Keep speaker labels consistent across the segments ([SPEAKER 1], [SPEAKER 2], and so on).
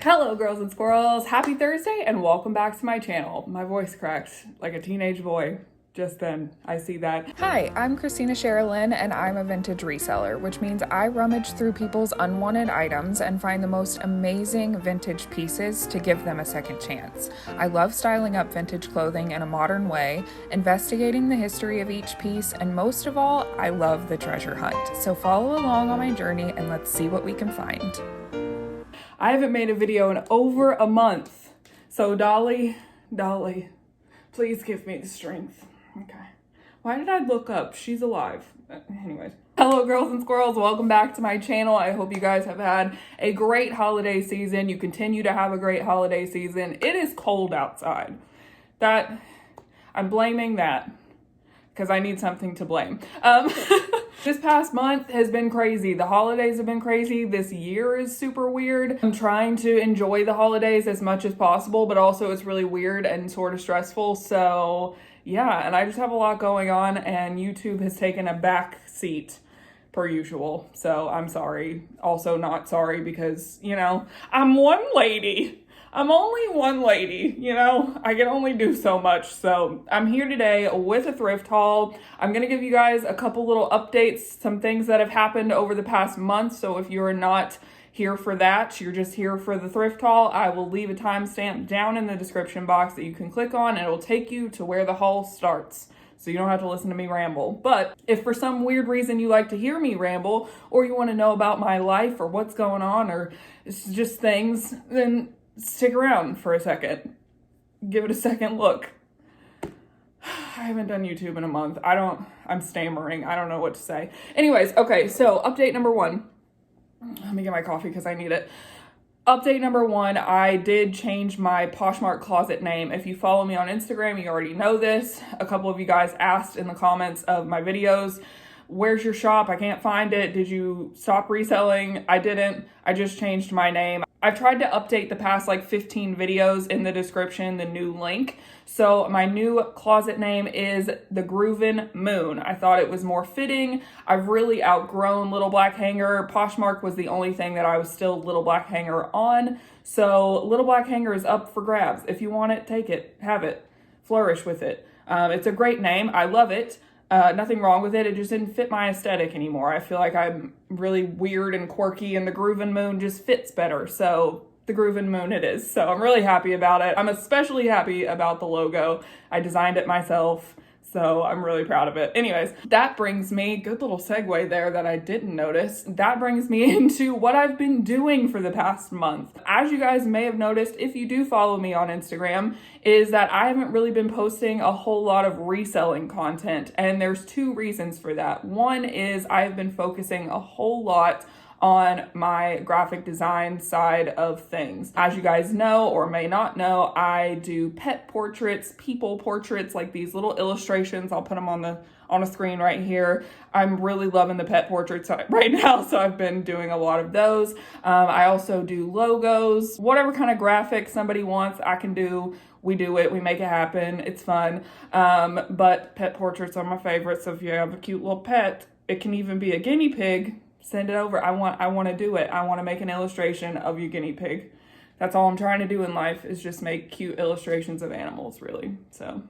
[SPEAKER 1] Hello girls and squirrels, happy Thursday and welcome back to my channel. My voice cracked like a teenage boy just then. I see that.
[SPEAKER 2] Hi, I'm Christina Sherilyn and I'm a vintage reseller, which means I rummage through people's unwanted items and find the most amazing vintage pieces to give them a second chance. I love styling up vintage clothing in a modern way, investigating the history of each piece, and most of all, I love the treasure hunt. So follow along on my journey and let's see what we can find.
[SPEAKER 1] I haven't made a video in over a month. So Dolly, please give me the strength. Okay. Why did I look up? She's alive. Anyways. Hello girls and squirrels, welcome back to my channel. I hope you guys have had a great holiday season. You continue to have a great holiday season. It is cold outside. I'm blaming that because I need something to blame. This past month has been crazy. The holidays have been crazy. This year is super weird. I'm trying to enjoy the holidays as much as possible, but also it's really weird and sort of stressful. So yeah, and I just have a lot going on and YouTube has taken a back seat per usual. So I'm sorry. Also not sorry because, you know, I'm one lady. I'm only one lady, you know, I can only do so much. So I'm here today with a thrift haul. I'm going to give you guys a couple little updates, some things that have happened over the past month. So if you're not here for that, you're just here for the thrift haul, I will leave a timestamp down in the description box that you can click on and it will take you to where the haul starts. So you don't have to listen to me ramble. But if for some weird reason you like to hear me ramble or you want to know about my life or what's going on or it's just things, then stick around for a second. Give it a second look. I haven't done YouTube in a month. I'm stammering. I don't know what to say. Anyways, okay, so update number one. Let me get my coffee because I need it. Update number one, I did change my Poshmark closet name. If you follow me on Instagram, you already know this. A couple of you guys asked in the comments of my videos, where's your shop? I can't find it. Did you stop reselling? I didn't. I just changed my name. I've tried to update the past like 15 videos in the description, the new link. So my new closet name is THEGROOVINMOON. I thought it was more fitting. I've really outgrown Little Black Hanger. Poshmark was the only thing that I was still Little Black Hanger on. So Little Black Hanger is up for grabs. If you want it, take it, have it, flourish with it. It's a great name. I love it. Nothing wrong with it. It just didn't fit my aesthetic anymore. I feel like I'm really weird and quirky and the Groovin' Moon just fits better. So the Groovin' Moon it is. So I'm really happy about it. I'm especially happy about the logo. I designed it myself. So I'm really proud of it. Anyways, that brings me, good little segue there that I didn't notice. That brings me into what I've been doing for the past month. As you guys may have noticed, if you do follow me on Instagram, is that I haven't really been posting a whole lot of reselling content. And there's two reasons for that. One is I've been focusing a whole lot on my graphic design side of things. As you guys know or may not know, I do pet portraits, people portraits, like these little illustrations. I'll put them on a screen right here. I'm really loving the pet portraits right now, so I've been doing a lot of those. I also do logos, whatever kind of graphic somebody wants, I can do. We do it, we make it happen, it's fun. But pet portraits are my favorite, so if you have a cute little pet, it can even be a guinea pig, send it over. I want to do it. I want to make an illustration of your guinea pig. That's all I'm trying to do in life is just make cute illustrations of animals, really. So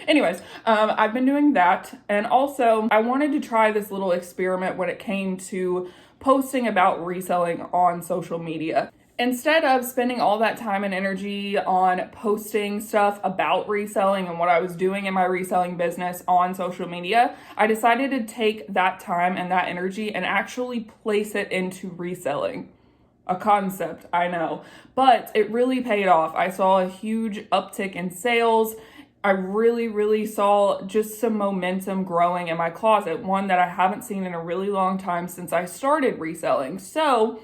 [SPEAKER 1] anyways, I've been doing that. And also I wanted to try this little experiment when it came to posting about reselling on social media. Instead of spending all that time and energy on posting stuff about reselling and what I was doing in my reselling business on social media, I decided to take that time and that energy and actually place it into reselling. A concept, I know, but it really paid off. I saw a huge uptick in sales. I really saw just some momentum growing in my closet, one that I haven't seen in a really long time since I started reselling. So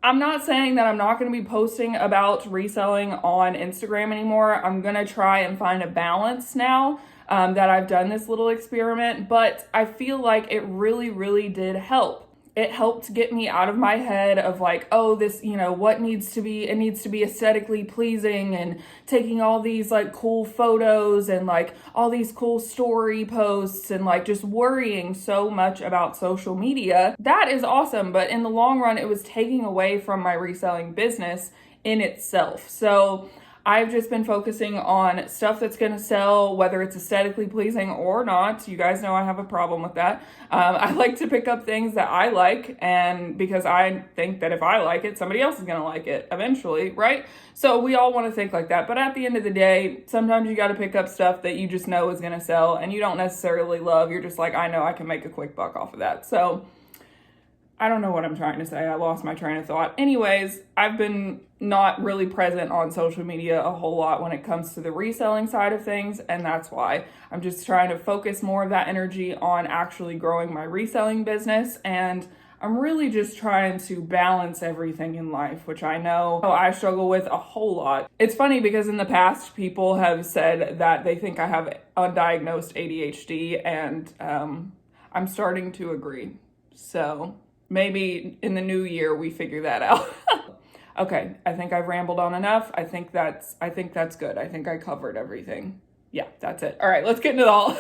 [SPEAKER 1] I'm not saying that I'm not going to be posting about reselling on Instagram anymore. I'm going to try and find a balance now that I've done this little experiment, but I feel like it really did help. It helped get me out of my head of like, oh, this, you know, what needs to be, it needs to be aesthetically pleasing and taking all these like cool photos and like all these cool story posts and like just worrying so much about social media. That is awesome. But in the long run, it was taking away from my reselling business in itself. So I've just been focusing on stuff that's going to sell, whether it's aesthetically pleasing or not. You guys know I have a problem with that. I like to pick up things that I like, and because I think that if I like it, somebody else is going to like it eventually, right? So we all want to think like that. But at the end of the day, sometimes you got to pick up stuff that you just know is going to sell and you don't necessarily love. You're just like, I know I can make a quick buck off of that. So I don't know what I'm trying to say. I lost my train of thought. Anyways, I've been not really present on social media a whole lot when it comes to the reselling side of things, and that's why I'm just trying to focus more of that energy on actually growing my reselling business. And I'm really just trying to balance everything in life, which I know I struggle with a whole lot. It's funny because in the past, people have said that they think I have undiagnosed ADHD, and I'm starting to agree. So maybe in the new year we figure that out. Okay, I think I've rambled on enough. I think that's good. I think I covered everything. Yeah, that's it. All right, let's get into the haul.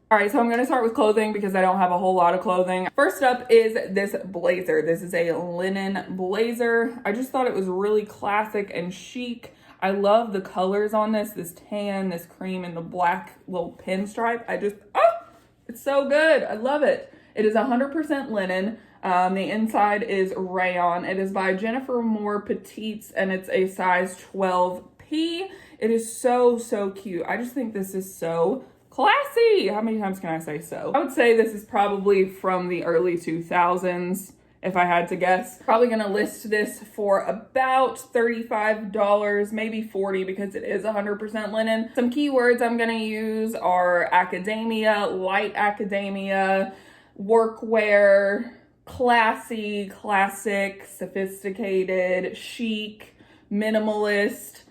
[SPEAKER 1] All right, so I'm gonna start with clothing because I don't have a whole lot of clothing. First up is this blazer. This is a linen blazer. I just thought it was really classic and chic. I love the colors on this tan, this cream, and the black little pinstripe. It's so good. I love it. It is 100% linen. The inside is rayon. It is by Jennifer Moore Petites, and it's a size 12P. It is so, so cute. I just think this is so classy. How many times can I say so? I would say this is probably from the early 2000s, if I had to guess. Probably gonna list this for about $35, maybe $40, because it is 100% linen. Some keywords I'm gonna use are academia, light academia, workwear, classy, classic, sophisticated, chic, minimalist,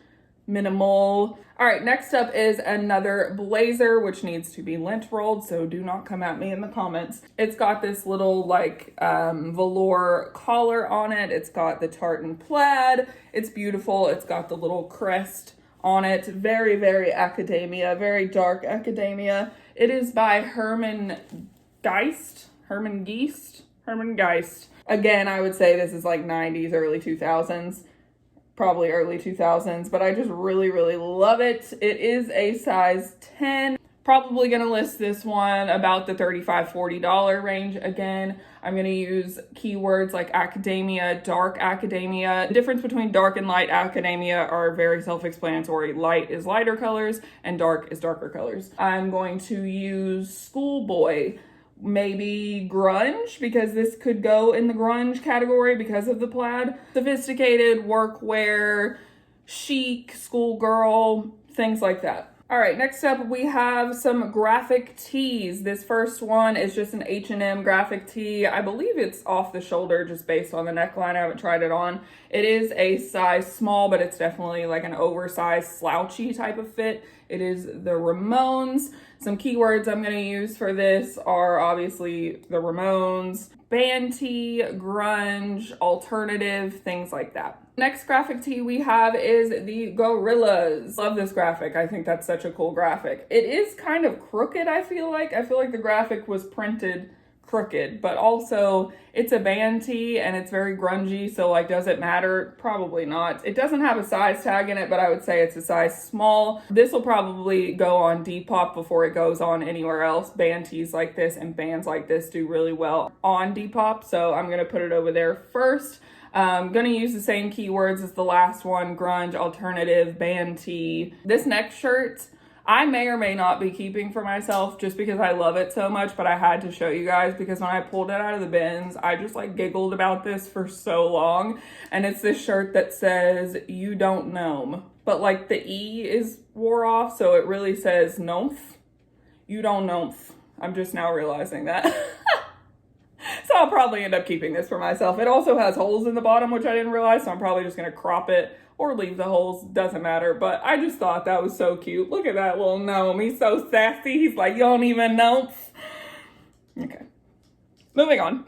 [SPEAKER 1] minimal. All right, next up is another blazer, which needs to be lint rolled, so do not come at me in the comments. It's got this little like velour collar on it. It's got the tartan plaid. It's beautiful. It's got the little crest on it. Very, very academia, very dark academia. It is by Herman Geist. Again, I would say this is like 90s, early 2000s, probably early 2000s, but I just really, really love it. It is a size 10. Probably gonna list this one about the $35, $40 range. Again, I'm gonna use keywords like academia, dark academia. The difference between dark and light academia are very self-explanatory. Light is lighter colors and dark is darker colors. I'm going to use schoolboy, maybe grunge, because this could go in the grunge category because of the plaid. Sophisticated, workwear, chic, schoolgirl, things like that. All right, next up we have some graphic tees. This first one is just an H&M graphic tee. I believe it's off the shoulder just based on the neckline. I haven't tried it on. It is a size small, but it's definitely like an oversized slouchy type of fit. It is the Ramones. Some keywords I'm going to use for this are obviously the Ramones, band tee, grunge, alternative, things like that. Next graphic tee we have is the Gorillas. Love this graphic. I think that's such a cool graphic. It is kind of crooked, I feel like. I feel like the graphic was printed crooked, but also it's a band tee and it's very grungy, so like, does it matter? Probably not. It doesn't have a size tag in it, but I would say it's a size small. This will probably go on Depop before it goes on anywhere else. Band tees like this and bands like this do really well on Depop, so I'm gonna put it over there first. I'm gonna use the same keywords as the last one: grunge, alternative, band tee. This next shirt I may or may not be keeping for myself just because I love it so much, but I had to show you guys because when I pulled it out of the bins, I just like giggled about this for so long. And it's this shirt that says, "You don't gnome," but like the E is wore off, so it really says "nomph." You don't nomph. I'm just now realizing that. So I'll probably end up keeping this for myself. It also has holes in the bottom, which I didn't realize, so I'm probably just gonna crop it or leave the holes, doesn't matter. But I just thought that was so cute. Look at that little gnome. He's so sassy. He's like, "You don't even know." Okay, moving on.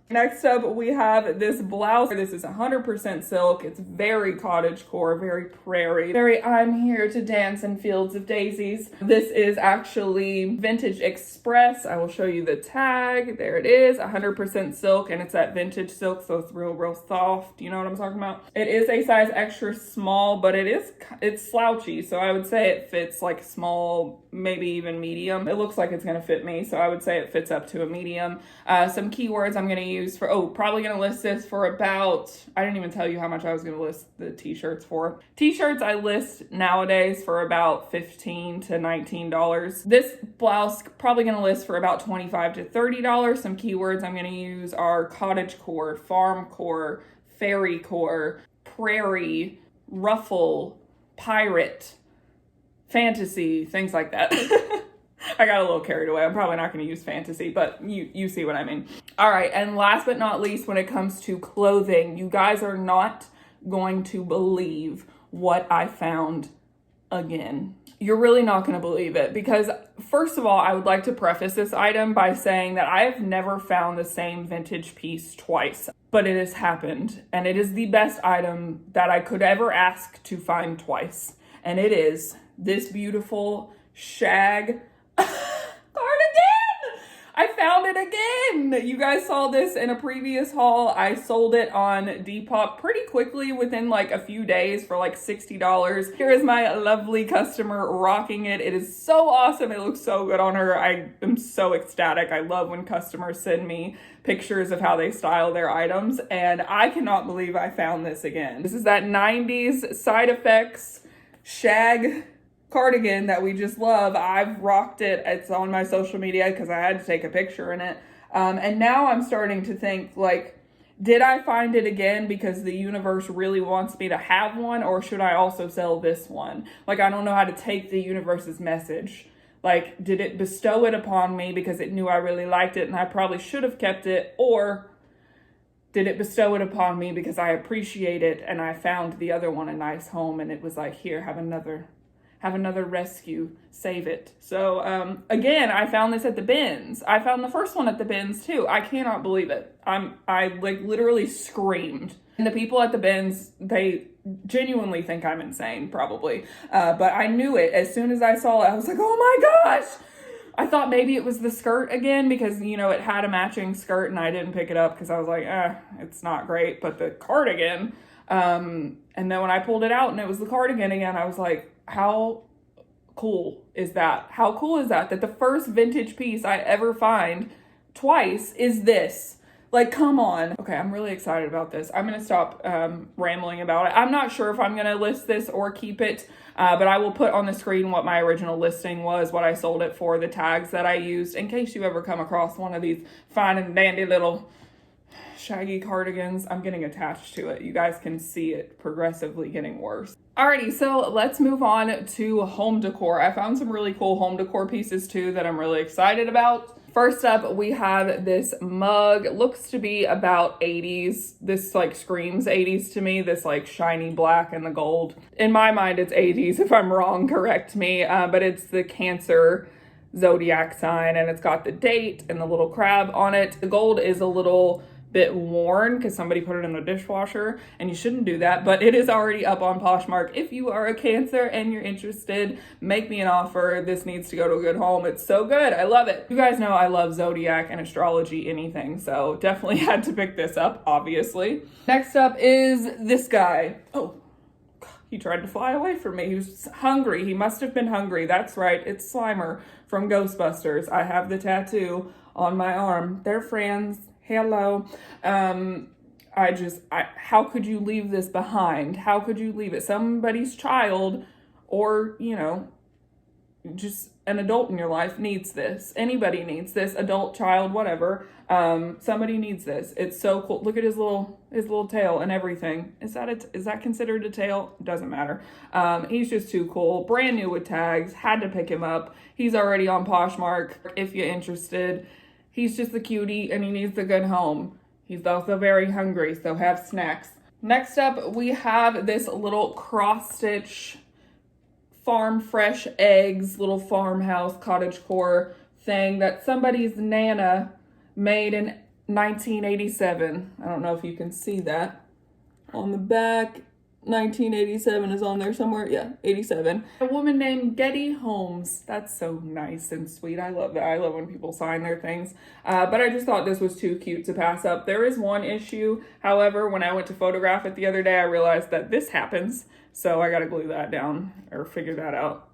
[SPEAKER 1] Next up, we have this blouse. This is 100% silk. It's very cottagecore, very prairie, very I'm here to dance in fields of daisies. This is actually Vintage Express. I will show you the tag. There it is, 100% silk, and it's that vintage silk, so it's real soft. You know what I'm talking about? It is a size extra small, but it's slouchy, so I would say it fits like small, maybe even medium. It looks like it's gonna fit me, so I would say it fits up to a medium. Some keywords I'm gonna use for, probably gonna list this for about, I didn't even tell you how much I was gonna list the t-shirts for. T-shirts I list nowadays for about $15 to $19. This blouse probably gonna list for about $25 to $30. Some keywords I'm gonna use are cottagecore, farmcore, fairycore, prairie, ruffle, pirate, fantasy, things like that. I got a little carried away. I'm probably not going to use fantasy, but you see what I mean. All right, and last but not least, when it comes to clothing, you guys are not going to believe what I found again. You're really not going to believe it because, first of all, I would like to preface this item by saying that I have never found the same vintage piece twice, but it has happened, and it is the best item that I could ever ask to find twice, and it is this beautiful shag cardigan. I found it again. You guys saw this in a previous haul. I sold it on Depop pretty quickly within like a few days for like $60. Here is my lovely customer rocking it. It is so awesome. It looks so good on her. I am so ecstatic. I love when customers send me pictures of how they style their items, and I cannot believe I found this again. This is that 90s Side Effects shag cardigan that we just love. I've rocked it. It's on my social media because I had to take a picture in it. And now I'm starting to think, like, did I find it again because the universe really wants me to have one, or should I also sell this one? Like, I don't know how to take the universe's message. Like, did it bestow it upon me because it knew I really liked it and I probably should have kept it, or did it bestow it upon me because I appreciate it and I found the other one a nice home and it was like, here, have another rescue, save it. So again, I found this at the bins. I found the first one at the bins too. I cannot believe it. I like literally screamed. And the people at the bins, they genuinely think I'm insane, probably. But I knew it as soon as I saw it. I was like, oh my gosh. I thought maybe it was the skirt again because, you know, it had a matching skirt and I didn't pick it up because I was like, it's not great. But the cardigan, and then when I pulled it out and it was the cardigan again, I was like, how cool is that? How cool is that the first vintage piece I ever find twice is this? Like, come on. Okay, I'm really excited about this. I'm going to stop rambling about it. I'm not sure if I'm going to list this or keep it, but I will put on the screen what my original listing was, what I sold it for, the tags that I used, in case you ever come across one of these fine and dandy little shaggy cardigans. I'm getting attached to it. You guys can see it progressively getting worse. Alrighty, so let's move on to home decor. I found some really cool home decor pieces too that I'm really excited about. First up, we have this mug. It looks to be about 80s. This like screams 80s to me, this like shiny black and the gold. In my mind, it's 80s. If I'm wrong, correct me. But it's the Cancer zodiac sign and it's got the date and the little crab on it. The gold is a little bit worn because somebody put it in the dishwasher, and you shouldn't do that, but it is already up on Poshmark. If you are a Cancer and you're interested, make me an offer. This needs to go to a good home. It's so good. I love it. You guys know I love zodiac and astrology, anything, so definitely had to pick this up, obviously. Next up is this guy. Oh, he tried to fly away from me. He was hungry. He must have been hungry. That's right. It's Slimer from Ghostbusters. I have the tattoo on my arm. They're friends. Hello. How could you leave this behind? How could you leave it? Somebody's child, or, you know, just an adult in your life needs this. Anybody needs this, adult, child, whatever. Somebody needs this. It's so cool. Look at his little tail and everything. Is that considered a tail? Doesn't matter. He's just too cool. Brand new with tags. Had to pick him up. He's already on Poshmark if you're interested. He's just a cutie and he needs a good home. He's also very hungry, so have snacks. Next up, we have this little cross-stitch farm fresh eggs, little farmhouse cottagecore thing that somebody's Nana made in 1987. I don't know if you can see that on the back. 1987 is on there somewhere. Yeah, 87. A woman named Getty Holmes. That's so nice and sweet. I love that. I love when people sign their things. But I just thought this was too cute to pass up. There is one issue. However, when I went to photograph it the other day, I realized that this happens. So I got to glue that down or figure that out.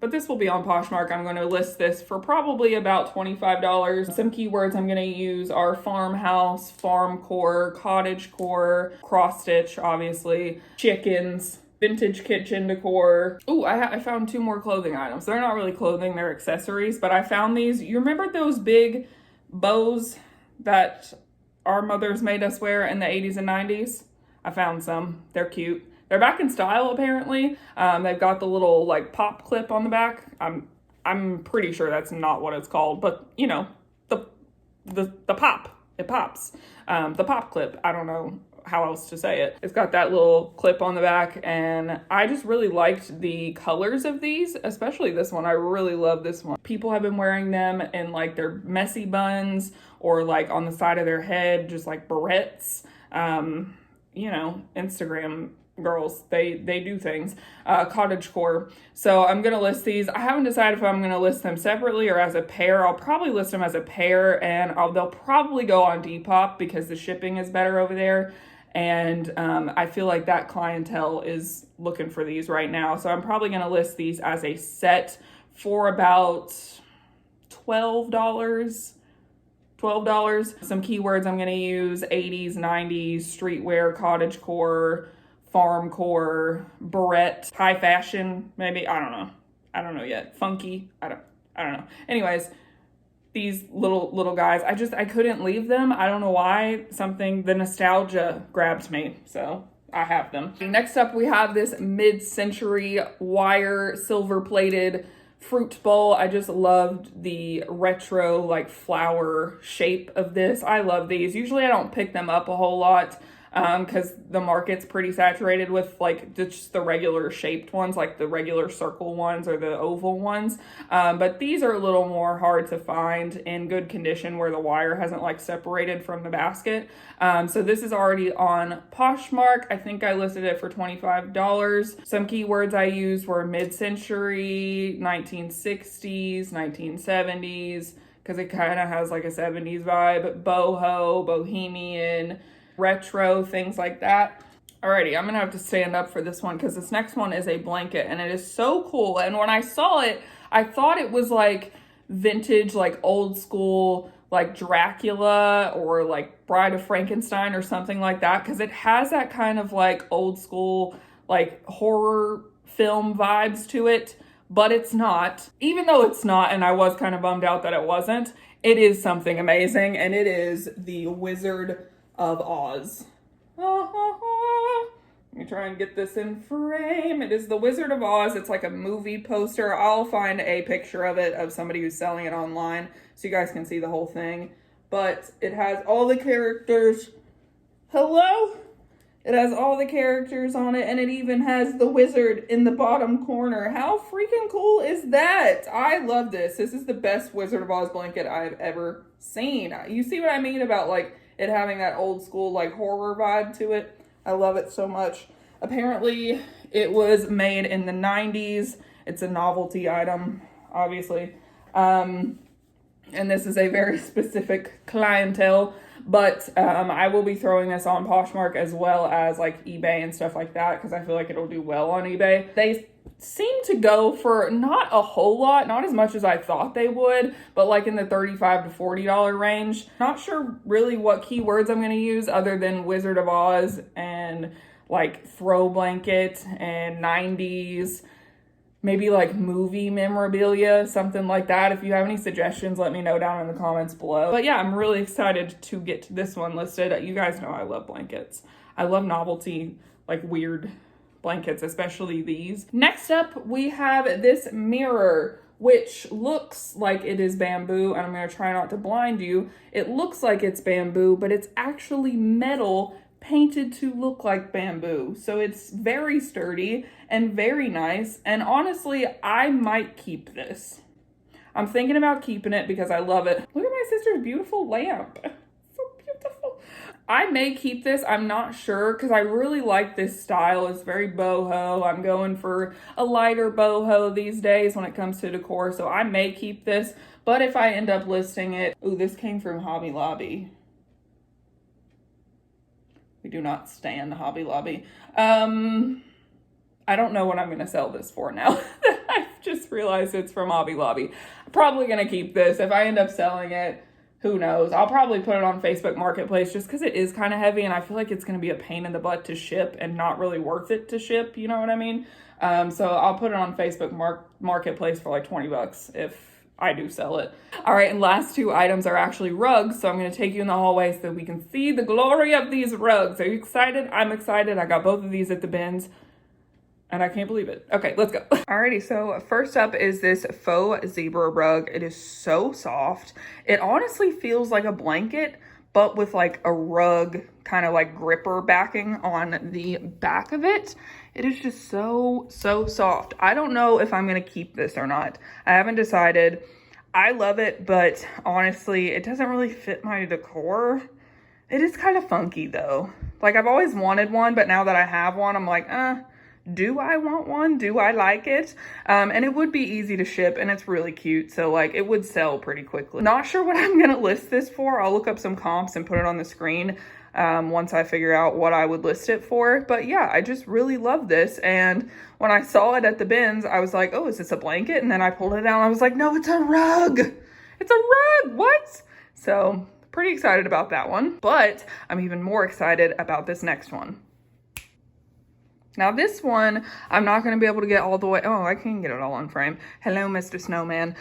[SPEAKER 1] But this will be on Poshmark. I'm going to list this for probably about $25. Some keywords I'm going to use are farmhouse, farmcore, cottagecore, cross stitch, obviously, chickens, vintage kitchen decor. Ooh, I found 2 more clothing items. They're not really clothing, they're accessories, but I found these. You remember those big bows that our mothers made us wear in the 80s and 90s? I found some. They're cute. They're back in style, apparently. They've got the little like pop clip on the back. I'm pretty sure that's not what it's called, but you know, the pop. It pops. The pop clip. I don't know how else to say it. It's got that little clip on the back, and I just really liked the colors of these, especially this one. I really love this one. People have been wearing them in like their messy buns or like on the side of their head, just like barrettes. You know, Instagram girls, they do things. Cottagecore. So I'm gonna list these. I haven't decided if I'm gonna list them separately or as a pair. I'll probably list them as a pair, and they'll probably go on Depop because the shipping is better over there. And I feel like that clientele is looking for these right now. So I'm probably gonna list these as a set for about $12. Some keywords I'm going to use: 80s, 90s, streetwear, cottagecore, farmcore, barrette, high fashion, maybe. I don't know yet. Funky. I don't know. Anyways, these little guys, I couldn't leave them. I don't know why. The nostalgia grabbed me. So I have them. Next up, we have this mid-century wire silver plated fruit bowl. I just loved the retro like flower shape of this. I love these. Usually I don't pick them up a whole lot because the market's pretty saturated with like just the regular shaped ones, like the regular circle ones or the oval ones. But these are a little more hard to find in good condition where the wire hasn't like separated from the basket. So this is already on Poshmark. I think I listed it for $25. Some keywords I used were mid-century, 1960s, 1970s, because it kind of has like a 70s vibe, boho, bohemian, retro, things like that. Alrighty, I'm gonna have to stand up for this one because this next one is a blanket and it is so cool. And when I saw it, I thought it was like vintage, like old school, like Dracula or like Bride of Frankenstein or something like that, because it has that kind of like old school, like horror film vibes to it, but it's not. Even though it's not, and I was kind of bummed out that it wasn't, it is something amazing, and it is the Wizard of Oz. Let me try and get this in frame. It is the Wizard of Oz. It's like a movie poster. I'll find a picture of it of somebody who's selling it online so you guys can see the whole thing. But it has all the characters. Hello? It has all the characters on it, and it even has the wizard in the bottom corner. How freaking cool is that? I love this. This is the best Wizard of Oz blanket I've ever seen. You see what I mean about like it having that old school like horror vibe to it? I love it so much. Apparently, it was made in the 90s. It's a novelty item, obviously. And this is a very specific clientele. But I will be throwing this on Poshmark as well as like eBay and stuff like that because I feel like it'll do well on eBay. They seem to go for not a whole lot, not as much as I thought they would, but like in the $35 to $40 range. Not sure really what keywords I'm going to use other than Wizard of Oz and like throw blanket and 90s, maybe like movie memorabilia, something like that. If you have any suggestions, let me know down in the comments below. But yeah, I'm really excited to get this one listed. You guys know I love blankets. I love novelty, like weird blankets, especially these. Next up, we have this mirror, which looks like it is bamboo, and I'm gonna try not to blind you. It looks like it's bamboo, but it's actually metal painted to look like bamboo. So it's very sturdy and very nice. And honestly, I might keep this. I'm thinking about keeping it because I love it. Look at my sister's beautiful lamp. I may keep this, I'm not sure, because I really like this style. It's very boho. I'm going for a lighter boho these days when it comes to decor, so I may keep this, but if I end up listing it, ooh, this came from Hobby Lobby. We do not stand Hobby Lobby. I don't know what I'm gonna sell this for now. I've just realized it's from Hobby Lobby. I'm probably gonna keep this. If I end up selling it, who knows? I'll probably put it on Facebook Marketplace just because it is kind of heavy and I feel like it's going to be a pain in the butt to ship and not really worth it to ship. You know what I mean? So I'll put it on Facebook Marketplace for like 20 bucks if I do sell it. All right, and last two items are actually rugs. So I'm going to take you in the hallway so we can see the glory of these rugs. Are you excited? I'm excited. I got both of these at the bins. And I can't believe it. Okay, let's go. Alrighty, so first up is this faux zebra rug. It is so soft. It honestly feels like a blanket, but with like a rug kind of like gripper backing on the back of it. It is just so soft. I don't know if I'm gonna keep this or not. I haven't decided. I love it, but honestly, it doesn't really fit my decor. It is kind of funky though. Like I've always wanted one, but now that I have one, I'm like, do I want one? Do I like it? And it would be easy to ship and it's really cute. So like it would sell pretty quickly. Not sure what I'm gonna list this for. I'll look up some comps and put it on the screen once I figure out what I would list it for. But yeah, I just really love this. And when I saw it at the bins, I was like, oh, is this a blanket? And then I pulled it out and I was like, no, it's a rug. It's a rug, what? So pretty excited about that one. But I'm even more excited about this next one. Now this one, I'm not going to be able to get all the way. Oh, I can get it all on frame. Hello, Mr. Snowman.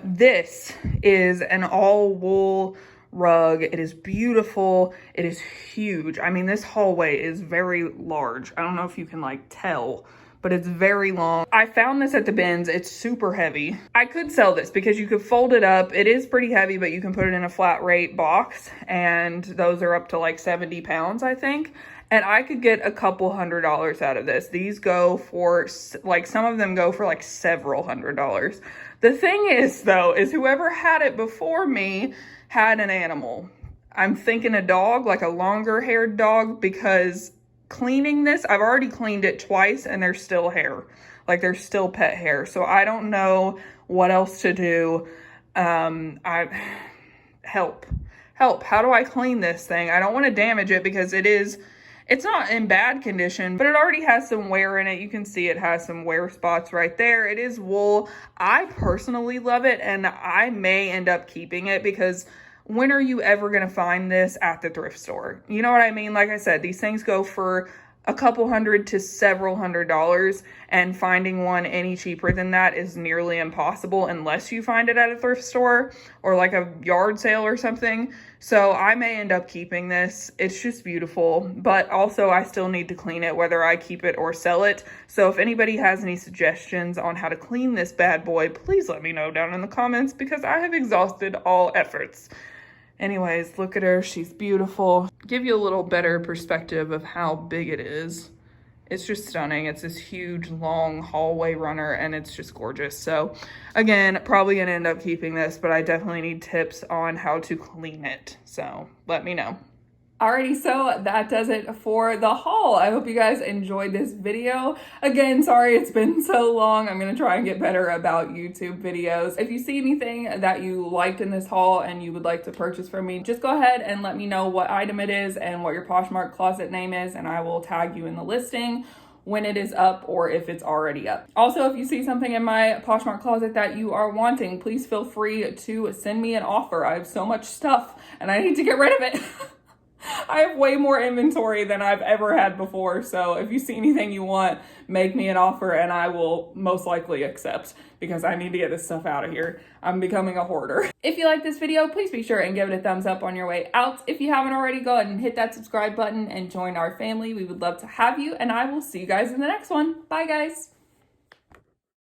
[SPEAKER 1] This is an all wool rug. It is beautiful. It is huge. I mean, this hallway is very large. I don't know if you can like tell, but it's very long. I found this at the bins. It's super heavy. I could sell this because you could fold it up. It is pretty heavy, but you can put it in a flat rate box and those are up to like 70 pounds, I think. And I could get a couple $100s out of this. These go for, like, some of them go for like several $100s. The thing is, though, is whoever had it before me had an animal. I'm thinking a dog, like a longer haired dog, because cleaning this, I've already cleaned it twice and there's still hair. Like, there's still pet hair. So I don't know what else to do. Help. How do I clean this thing? I don't want to damage it because it's not in bad condition, but it already has some wear in it. You can see it has some wear spots right there. It is wool. I personally love it and I may end up keeping it because when are you ever going to find this at the thrift store? You know what I mean? Like I said, these things go for a couple $100 to several $100s, and finding one any cheaper than that is nearly impossible unless you find it at a thrift store or like a yard sale or something. So I may end up keeping this. It's just beautiful, but also I still need to clean it whether I keep it or sell it. So if anybody has any suggestions on how to clean this bad boy, please let me know down in the comments because I have exhausted all efforts. Anyways, look at her. She's beautiful. Give you a little better perspective of how big it is. It's just stunning. It's this huge, long hallway runner, and it's just gorgeous. So, again, probably going to end up keeping this, but I definitely need tips on how to clean it. So, let me know. Alrighty, so that does it for the haul. I hope you guys enjoyed this video. Again, sorry it's been so long. I'm going to try and get better about YouTube videos. If you see anything that you liked in this haul and you would like to purchase from me, just go ahead and let me know what item it is and what your Poshmark closet name is, and I will tag you in the listing when it is up or if it's already up. Also, if you see something in my Poshmark closet that you are wanting, please feel free to send me an offer. I have so much stuff and I need to get rid of it. I have way more inventory than I've ever had before, so if you see anything you want, make me an offer and I will most likely accept because I need to get this stuff out of here. I'm becoming a hoarder. If you like this video, please be sure and give it a thumbs up on your way out. If you haven't already, go ahead and hit that subscribe button and join our family. We would love to have you, and I will see you guys in the next one. Bye, guys.